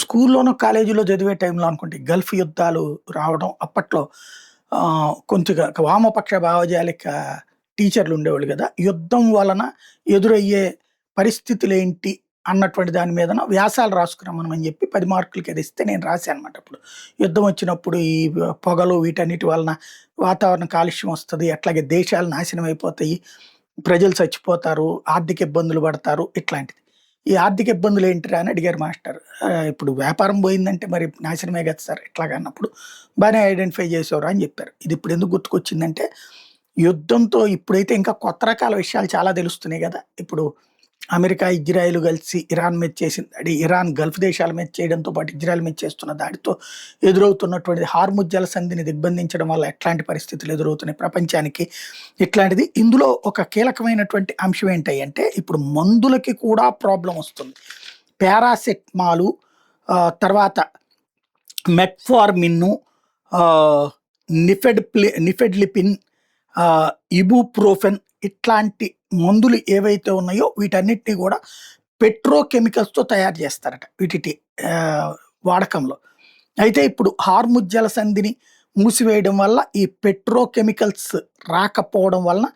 స్కూల్లోనో, కాలేజీలో చదివే టైంలో అనుకుంటే గల్ఫ్ యుద్ధాలు రావడం అప్పట్లో కొంచెంగా వామపక్ష భావజాలిక టీచర్లు ఉండేవాళ్ళు గదా! యుద్ధం వలన ఎదురయ్యే పరిస్థితులేంటి అన్నటువంటి దాని మీదన వ్యాసాలు రాసుకురమ్మనమని జెప్పి 10 మార్కులకి అది ఇస్తే నేను రాశానన్నమాట అప్పుడు. యుద్ధం వచ్చినప్పుడు ఈ పొగలు వీటన్నిటి వలన వాతావరణ కాలుష్యం వస్తది. అట్లాగే దేశాలు నాశనం అయిపోతాయి. ప్రజలు చచ్చిపోతారు. ఆర్థిక ఇబ్బందులు పడతారు. ఇట్లాంటిది. ఈ ఆర్థిక ఇబ్బందులేంటిరా అని అడిగారు మాస్టర్. ఇప్పుడు వ్యాపారం పోయిందంటే మరి నాశనమే గదా సార్! ఇట్లాగన్నప్పుడు బానే ఐడెంటిఫై చేసావురా అని జెప్పారు. ఇది ఇప్పుడెందుకు గుర్తుకొచ్చిందంటే, యుద్ధంతో ఇప్పుడైతే ఇంకా కొత్త రకాల విషయాలు చాలా తెలుస్తున్నాయి గదా! ఇప్పుడు అమెరికా, ఇజ్రాయెల్ కలిసి ఇరాన్ మీద చేసిన దాడి, ఇరాన్ గల్ఫ్ దేశాల మీద చేయడంతో పాటు ఇజ్రాయెల్ మీద చేస్తున్న దాడితో ఎదురవుతున్నటువంటి హార్ముజ్ జలసంధిని దిగ్బంధించడం వల్ల ఎట్లాంటి పరిస్థితులు ఎదురవుతున్నాయి ప్రపంచానికి, ఇట్లాంటిది. ఇందులో ఒక కీలకమైనటువంటి అంశం ఏంటంటే, ఇప్పుడు మందులకి కూడా ప్రాబ్లమ్ వస్తుంది. పారాసెటమాలు, తర్వాత మెట్ఫార్మిన్, ఆహ్, నిఫెడ్లిపిన్, ఇబుప్రోఫెన్ ఇట్లాంటి మందులు ఏవైతే ఉన్నాయో వీటన్నిటిని గూడా పెట్రోకెమికల్స్‌తో తయారు జేస్తారట వీటిటి వాడకంలో. అయితే ఇప్పుడు హార్ముజ్ జలసంధిని మూసివేయడం వల్ల ఈ పెట్రోకెమికల్స్ రాకపోవడం వలన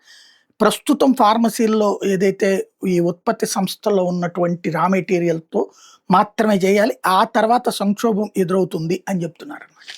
ప్రస్తుతం ఫార్మసీల్లో ఏదైతే ఈ ఉత్పత్తి సంస్థల్లో ఉన్నటువంటి రా మెటీరియల్‌తో మాత్రమే జేయాలి. ఆ తర్వాత సంక్షోభం ఎదురవుతుంది అని జెప్తున్నారనమాట.